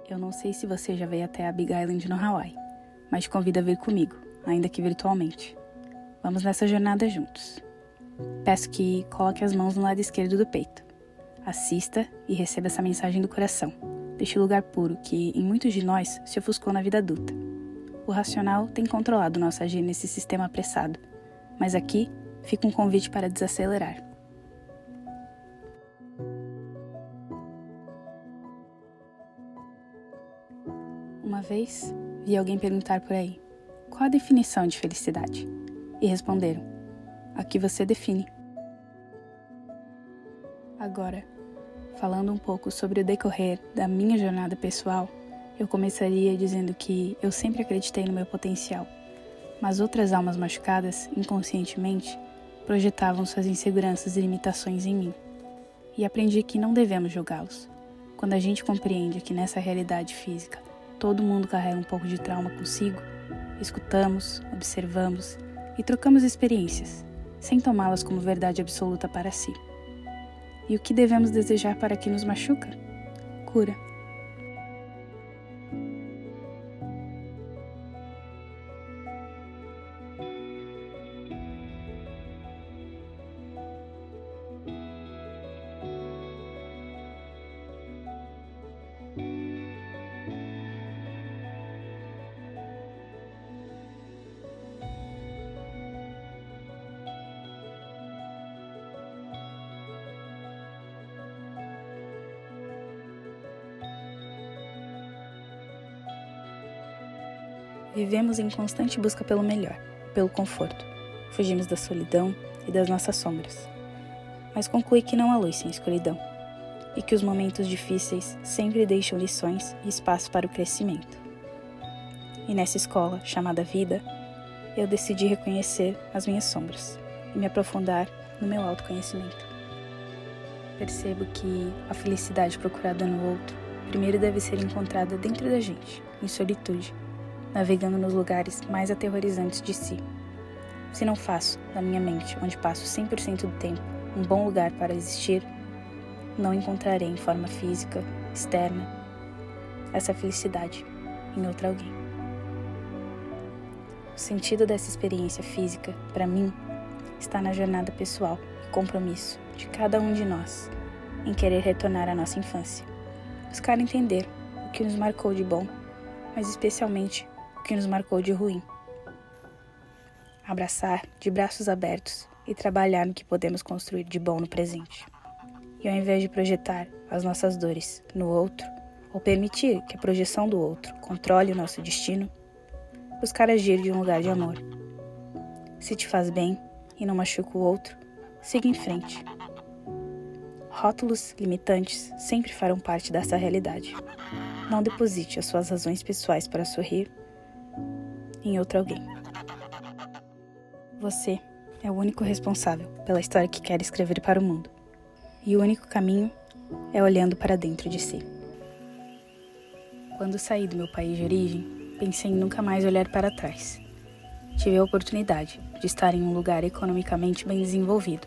Eu não sei se você já veio até a Big Island no Hawaii, mas te convido a vir comigo, ainda que virtualmente. Vamos nessa jornada juntos. Peço que coloque as mãos no lado esquerdo do peito. Assista e receba essa mensagem do coração, deste lugar puro que, em muitos de nós, se ofuscou na vida adulta. O racional tem controlado nosso agir nesse sistema apressado, mas aqui fica um convite para desacelerar. Uma vez, vi alguém perguntar por aí, qual a definição de felicidade? E responderam, a que você define. Agora, falando um pouco sobre o decorrer da minha jornada pessoal, eu começaria dizendo que eu sempre acreditei no meu potencial, mas outras almas machucadas, inconscientemente, projetavam suas inseguranças e limitações em mim. E aprendi que não devemos julgá-los. Quando a gente compreende que nessa realidade física todo mundo carrega um pouco de trauma consigo, escutamos, observamos e trocamos experiências, sem tomá-las como verdade absoluta para si. E o que devemos desejar para quem nos machuca? Cura. Vivemos em constante busca pelo melhor, pelo conforto. Fugimos da solidão e das nossas sombras. Mas conclui que não há luz sem escuridão, e que os momentos difíceis sempre deixam lições e espaço para o crescimento. E nessa escola, chamada vida, eu decidi reconhecer as minhas sombras e me aprofundar no meu autoconhecimento. Percebo que a felicidade procurada no outro primeiro deve ser encontrada dentro da gente, em solitude, navegando nos lugares mais aterrorizantes de si. Se não faço, da minha mente, onde passo 100% do tempo, um bom lugar para existir, não encontrarei em forma física, externa, essa felicidade em outro alguém. O sentido dessa experiência física, para mim, está na jornada pessoal e compromisso de cada um de nós em querer retornar à nossa infância. Buscar entender o que nos marcou de bom, mas especialmente o que nos marcou de ruim. Abraçar de braços abertos e trabalhar no que podemos construir de bom no presente. E ao invés de projetar as nossas dores no outro, ou permitir que a projeção do outro controle o nosso destino, buscar agir de um lugar de amor. Se te faz bem e não machuca o outro, siga em frente. Rótulos limitantes sempre farão parte dessa realidade. Não deposite as suas razões pessoais para sorrir em outro alguém. Você é o único responsável pela história que quer escrever para o mundo. E o único caminho é olhando para dentro de si. Quando saí do meu país de origem, pensei em nunca mais olhar para trás. Tive a oportunidade de estar em um lugar economicamente bem desenvolvido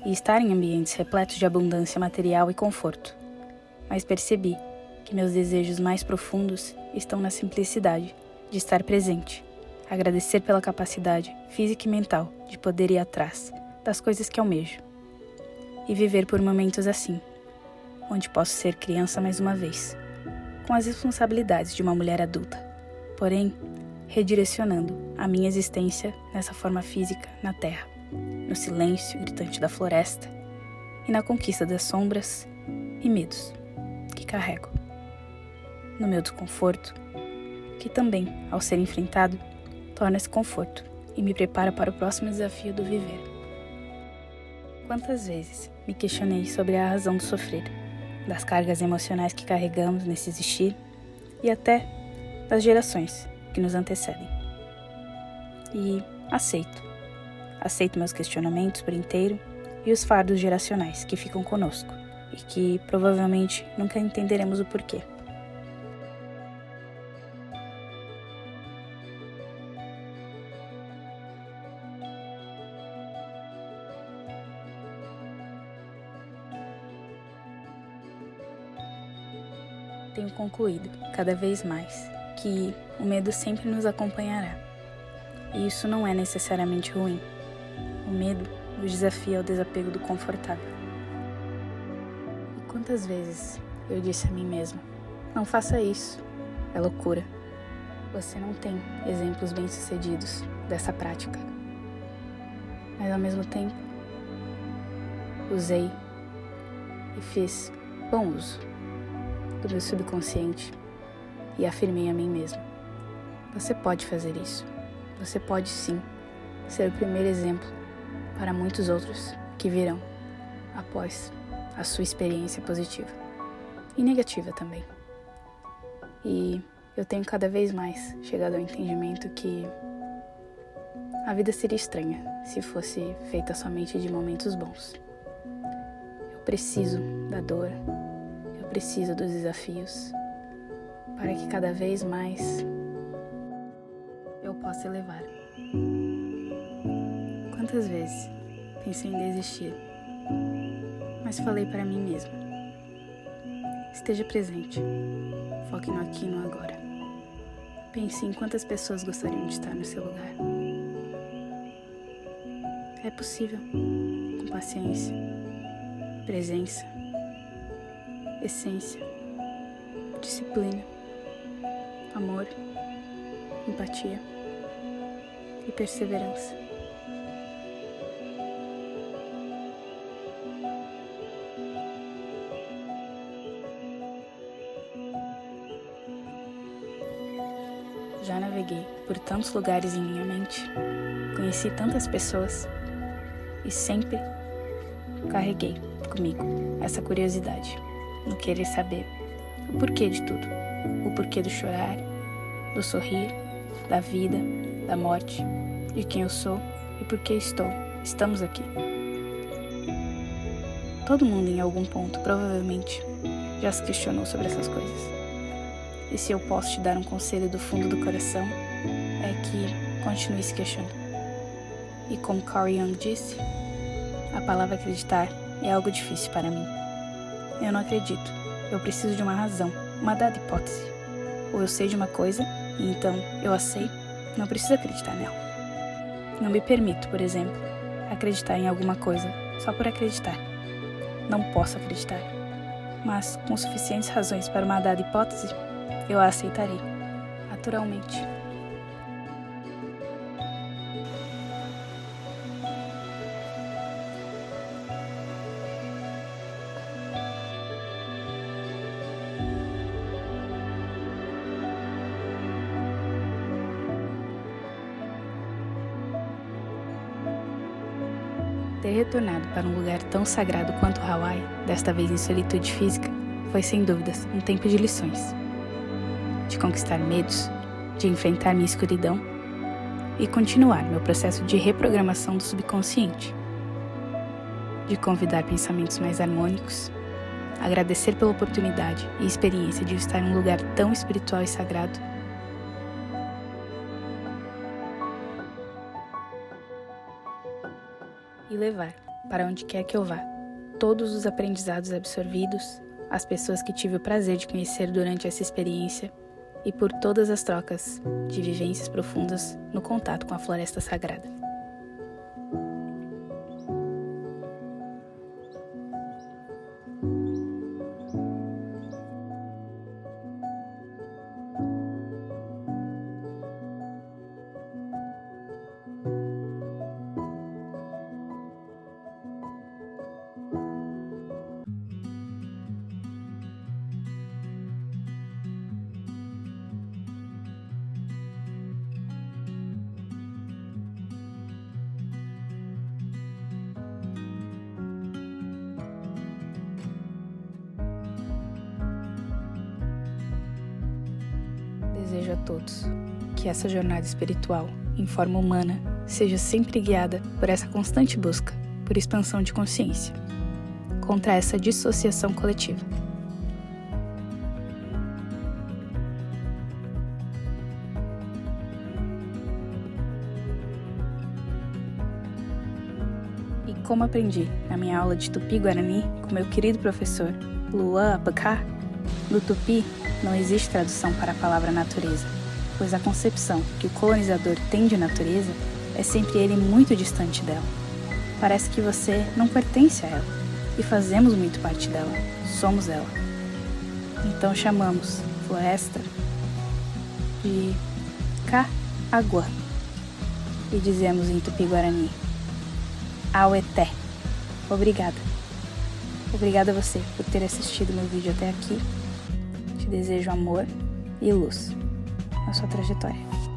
e estar em ambientes repletos de abundância material e conforto. Mas percebi que meus desejos mais profundos estão na simplicidade de estar presente, agradecer pela capacidade física e mental de poder ir atrás das coisas que almejo e viver por momentos assim, onde posso ser criança mais uma vez, com as responsabilidades de uma mulher adulta, porém redirecionando a minha existência nessa forma física na terra, no silêncio gritante da floresta e na conquista das sombras e medos que carrego, no meu desconforto, que também, ao ser enfrentado, torna-se conforto e me prepara para o próximo desafio do viver. Quantas vezes me questionei sobre a razão do sofrer, das cargas emocionais que carregamos nesse existir e até das gerações que nos antecedem. E aceito meus questionamentos por inteiro e os fardos geracionais que ficam conosco e que provavelmente nunca entenderemos o porquê. tenho concluído, cada vez mais, que o medo sempre nos acompanhará. E isso não é necessariamente ruim. O medo nos desafia ao desapego do confortável. E quantas vezes eu disse a mim mesma, não faça isso, é loucura. Você não tem exemplos bem-sucedidos dessa prática. Mas ao mesmo tempo, usei e fiz bom uso do meu subconsciente e afirmei a mim mesma. Você pode fazer isso. Você pode sim ser o primeiro exemplo para muitos outros que virão após a sua experiência positiva e negativa também. E eu tenho cada vez mais chegado ao entendimento que a vida seria estranha se fosse feita somente de momentos bons. Eu preciso da dor, eu preciso dos desafios, para que cada vez mais eu possa elevar. Quantas vezes pensei em desistir, mas falei para mim mesma, esteja presente, foque no aqui e no agora. Pense em quantas pessoas gostariam de estar no seu lugar. É possível, com paciência, presença, essência, disciplina, amor, empatia e perseverança. Já naveguei por tantos lugares em minha mente, conheci tantas pessoas e sempre carreguei comigo essa curiosidade no querer saber o porquê de tudo, o porquê do chorar, do sorrir, da vida, da morte, de quem eu sou e por que estamos aqui. Todo mundo em algum ponto provavelmente já se questionou sobre essas coisas. E se eu posso te dar um conselho do fundo do coração, é que continue se questionando. E como Carl Jung disse, a palavra acreditar é algo difícil para mim. Eu não acredito, eu preciso de uma razão, uma dada hipótese. Ou eu sei de uma coisa, e então eu a sei, não preciso acreditar nela. Não me permito, por exemplo, acreditar em alguma coisa só por acreditar. Não posso acreditar, mas com suficientes razões para uma dada hipótese, eu a aceitarei, naturalmente. Ter retornado para um lugar tão sagrado quanto Hawaii, desta vez em solitude física, foi sem dúvidas um tempo de lições. De conquistar medos, de enfrentar minha escuridão e continuar meu processo de reprogramação do subconsciente. De convidar pensamentos mais harmônicos, agradecer pela oportunidade e experiência de estar em um lugar tão espiritual e sagrado. E levar, para onde quer que eu vá, todos os aprendizados absorvidos, as pessoas que tive o prazer de conhecer durante essa experiência e por todas as trocas de vivências profundas no contato com a floresta sagrada. Desejo a todos que essa jornada espiritual, em forma humana, seja sempre guiada por essa constante busca por expansão de consciência, contra essa dissociação coletiva. E como aprendi na minha aula de Tupi-Guarani com meu querido professor Luan Abacá, no Tupi, Não existe tradução para a palavra natureza, pois a concepção que o colonizador tem de natureza é sempre ele muito distante dela. Parece que você não pertence a ela, e fazemos muito parte dela, somos ela. Então chamamos floresta de Ka-Agua e dizemos em Tupi-Guarani: Aueté. Obrigada. Obrigada a você por ter assistido meu vídeo até aqui. Te desejo amor e luz na sua trajetória.